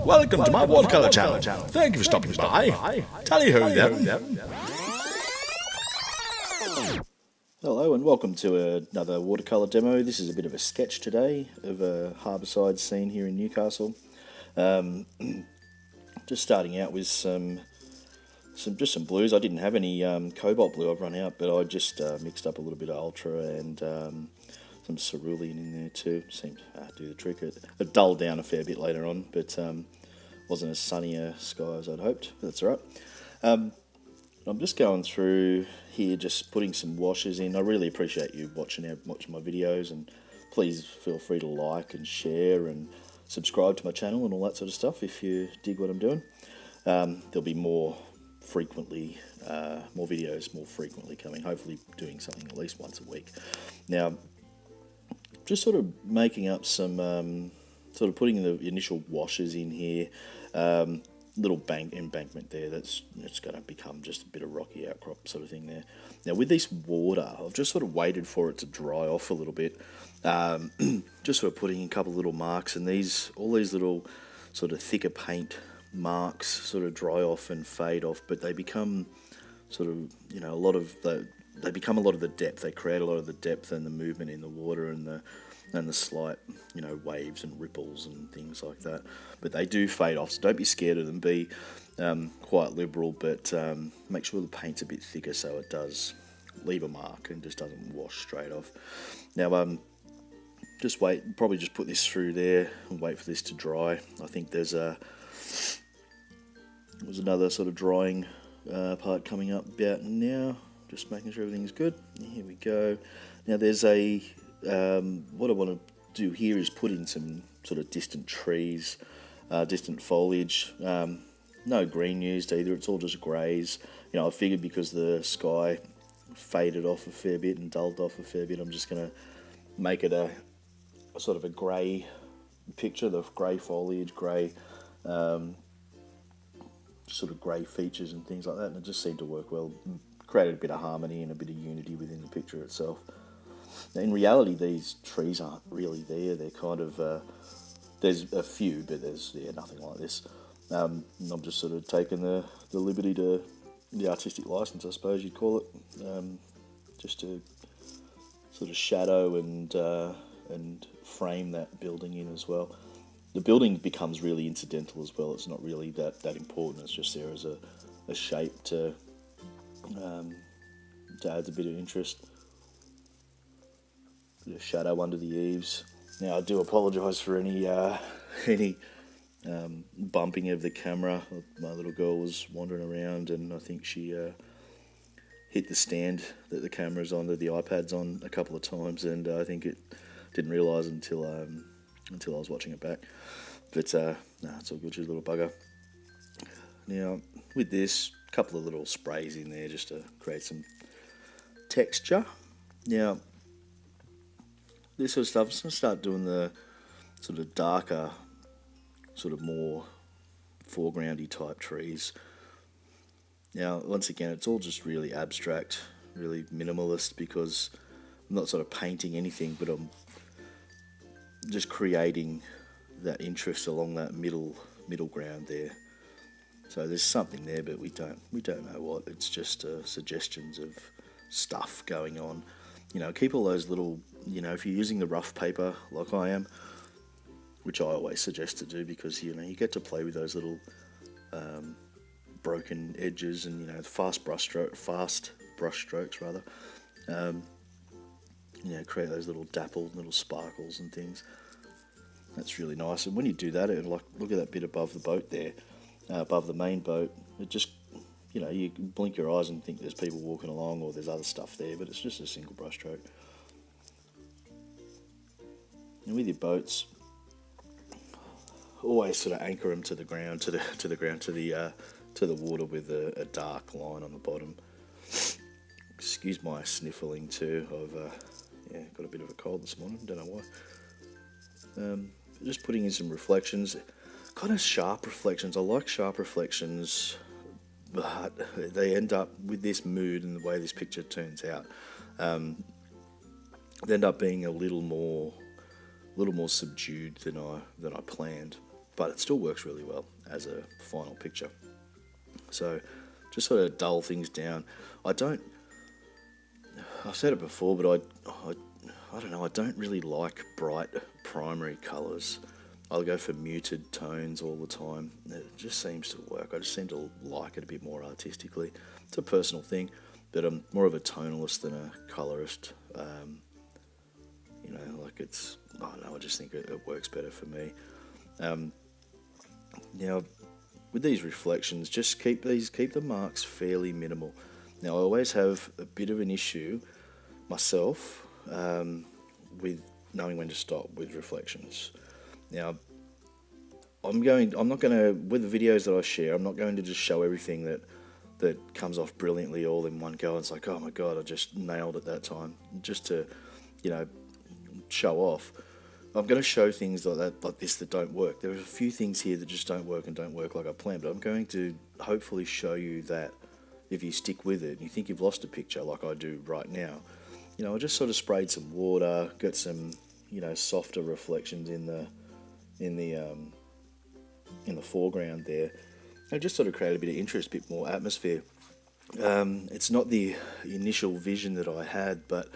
Welcome to my watercolour channel. Thank you for stopping by. Tally ho them. Hello and welcome to another watercolour demo. This is a bit of a sketch today of a harbourside scene here in Newcastle. Just starting out with some blues. I didn't have any cobalt blue, I've run out, but I just mixed up a little bit of ultra and some cerulean in there too. Seemed to do the trick. It dulled down a fair bit later on, but wasn't as sunny a sky as I'd hoped, but that's alright. I'm just going through here, just putting some washes in. I really appreciate you watching my videos, and please feel free to like and share and subscribe to my channel and all that sort of stuff if you dig what I'm doing. There'll be more videos more frequently coming, hopefully doing something at least once a week. Now, just sort of making up some, sort of putting the initial washes in here, little embankment there that's going to become just a bit of rocky outcrop sort of thing there. Now with this water, I've just sort of waited for it to dry off a little bit, just sort of putting in a couple of little marks, and all these little sort of thicker paint marks sort of dry off and fade off, but they become sort of, they become a lot of the depth. They create a lot of the depth and the movement in the water and the slight, waves and ripples and things like that. But they do fade off, so don't be scared of them. Be quite liberal, but make sure the paint's a bit thicker so it does leave a mark and just doesn't wash straight off. Now, just wait, probably just put this through there and wait for this to dry. I think there's another sort of drying part coming up about now. Just making sure everything's good. Here we go. Now there's what I want to do here is put in some sort of distant trees, distant foliage. No green used either, it's all just greys. I figured because the sky faded off a fair bit and dulled off a fair bit, I'm just going to make it a sort of a grey picture, the grey foliage, grey sort of grey features and things like that, and it just seemed to work well. Created a bit of harmony and a bit of unity within the picture itself. Now, in reality, these trees aren't really there. They're kind of, there's a few, but there's nothing like this. And I'm just sort of taking the liberty to, the artistic license, I suppose you'd call it, just to sort of shadow and frame that building in as well. The building becomes really incidental as well. It's not really that important. It's just there as a shape to add a bit of interest. Bit of shadow under the eaves. Now I do apologise for any bumping of the camera. My little girl was wandering around and I think she hit the stand that the camera's on, that the iPad's on, a couple of times, and I think it didn't realise until I was watching it back. But it's all good, she's a little bugger. Now with this, a couple of little sprays in there just to create some texture. Now this sort of stuff, I'm just going to start doing the sort of darker, sort of more foregroundy type trees. Now once again, it's all just really abstract, really minimalist, because I'm not sort of painting anything, but I'm just creating that interest along that middle ground there. So there's something there, but we don't know what. It's just suggestions of stuff going on. Keep all those little, if you're using the rough paper like I am, which I always suggest to do, because you get to play with those little broken edges and fast brush strokes rather. Create those little dappled little sparkles and things. That's really nice. And when you do that, look at that bit above the boat there, above the main boat. It just, you can blink your eyes and think there's people walking along or there's other stuff there, but it's just a single brush stroke. And with your boats, always sort of anchor them to the ground, to the water with a dark line on the bottom. Excuse my sniffling too. I've got a bit of a cold this morning. Don't know why. Just putting in some reflections, kind of sharp reflections. I like sharp reflections, but they end up with this mood and the way this picture turns out. They end up being a little more subdued than I planned. but it still works really well as a final picture. So just sort of dull things down. I've said it before, but I don't know, I don't really like bright primary colours. I'll go for muted tones all the time. It just seems to work. I just seem to like it a bit more artistically. It's a personal thing, but I'm more of a tonalist than a colourist. I don't know, I just think it works better for me. Now, with these reflections, just keep the marks fairly minimal. Now, I always have a bit of an issue myself with knowing when to stop with reflections. Now, I'm not going to, with the videos that I share, I'm not going to just show everything that comes off brilliantly all in one go. And it's like, oh my God, I just nailed it that time. Just to, show off. I'm going to show things like this that don't work. There are a few things here that just don't work and don't work like I planned, but I'm going to hopefully show you that if you stick with it and you think you've lost a picture like I do right now, I just sort of sprayed some water, got some, softer reflections in the foreground there, and just sort of create a bit of interest, a bit more atmosphere. It's not the initial vision that I had, but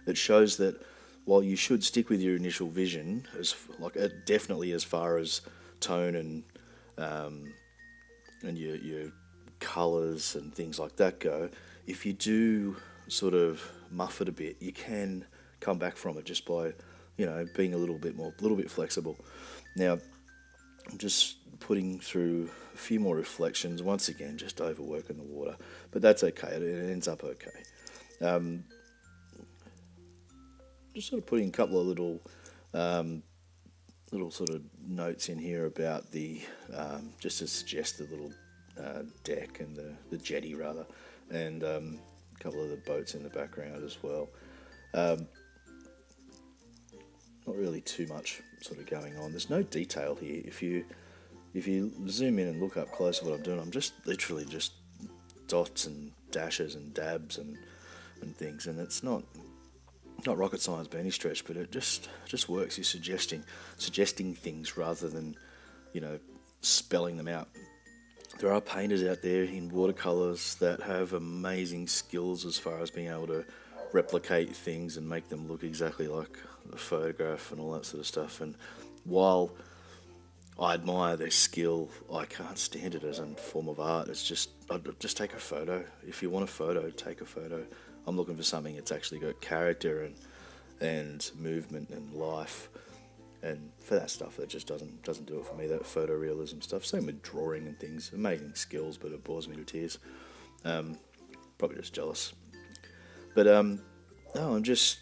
it shows that while you should stick with your initial vision, definitely as far as tone and your colours and things like that go, if you do sort of muff it a bit, you can come back from it just by, being a little bit flexible. Now, I'm just putting through a few more reflections. Once again, just overworking the water, but that's okay. It ends up okay. Just sort of putting a couple of little sort of notes in here about the just to suggest the little deck and the jetty rather, and a couple of the boats in the background as well. Not really too much sort of going on. There's no detail here. If you zoom in and look up close at what I'm doing, I'm just literally just dots and dashes and dabs and things, and it's not rocket science by any stretch, but it just works. You're suggesting things rather than, spelling them out. There are painters out there in watercolours that have amazing skills as far as being able to replicate things and make them look exactly like a photograph and all that sort of stuff. And while I admire their skill, I can't stand it as a form of art. It's just take a photo. If you want a photo, take a photo. I'm looking for something that's actually got character and movement and life, and for that stuff, that just doesn't do it for me. That photorealism stuff. Same with drawing and things. Amazing skills, but it bores me to tears. Probably just jealous. But no, I'm just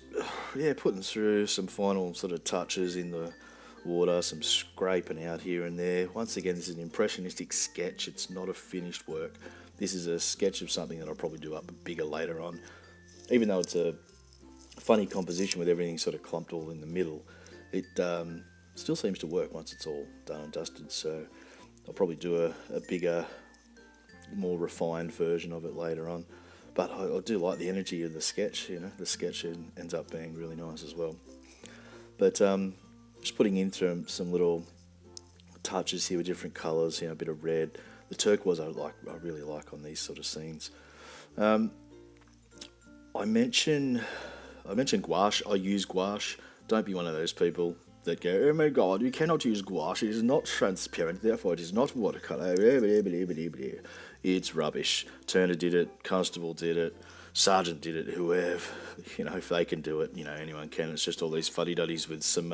putting through some final sort of touches in the water, some scraping out here and there. Once again, this is an impressionistic sketch. It's not a finished work. This is a sketch of something that I'll probably do up bigger later on. Even though it's a funny composition with everything sort of clumped all in the middle, it still seems to work once it's all done and dusted. So I'll probably do a bigger, more refined version of it later on. But I do like the energy of the sketch. The sketch ends up being really nice as well. But just putting in some little touches here with different colours. A bit of red. The turquoise I really like on these sort of scenes. I mentioned gouache. I use gouache. Don't be one of those people that go, oh my God, you cannot use gouache. It is not transparent, therefore it is not watercolour. It's rubbish. Turner did it. Constable did it. Sargent did it. Whoever, if they can do it, anyone can. It's just all these fuddy-duddies with some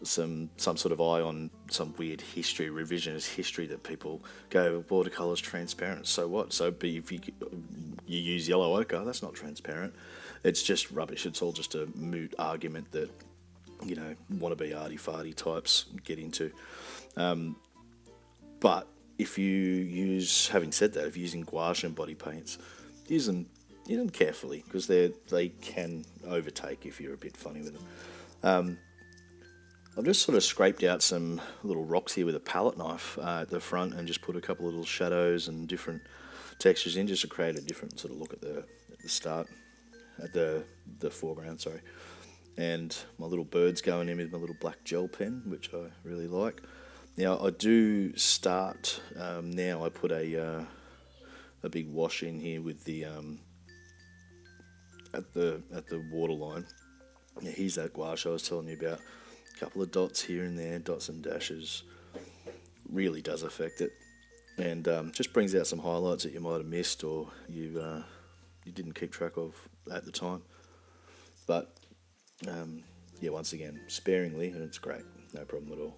sort of eye on some weird history, revisionist history that people go, watercolour's transparent, so what? So if you use yellow ochre, that's not transparent. It's just rubbish. It's all just a moot argument that, wannabe arty-farty types get into. But if you use, having said that, if you're using gouache and body paints, use them carefully, because they can overtake if you're a bit funny with them. I've just sort of scraped out some little rocks here with a palette knife at the front and just put a couple of little shadows and different textures in, just to create a different sort of look at the start, at the foreground, sorry. And my little bird's going in with my little black gel pen, which I really like. Now I do start now. I put a big wash in here with the at the water line. Yeah, here's that gouache I was telling you about. A couple of dots here and there, dots and dashes, really does affect it, and just brings out some highlights that you might have missed or you didn't keep track of at the time. But yeah, once again, sparingly, and it's great, no problem at all.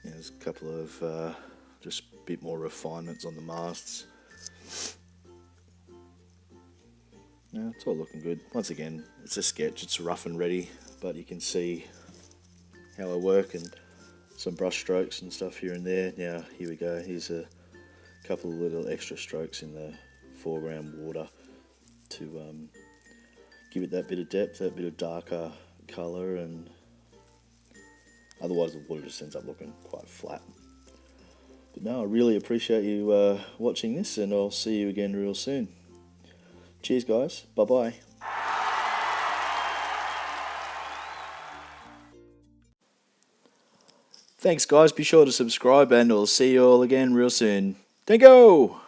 Yeah, there's a couple of just a bit more refinements on the masts. No, it's all looking good. Once again, it's a sketch, it's rough and ready, but you can see how I work and some brush strokes and stuff here and there. Now, here we go. Here's a couple of little extra strokes in the foreground water to give it that bit of depth, that bit of darker colour, and otherwise the water just ends up looking quite flat. But no, I really appreciate you watching this, and I'll see you again real soon. Cheers, guys. Bye-bye. Thanks, guys. Be sure to subscribe, and I'll see you all again real soon. Thank you!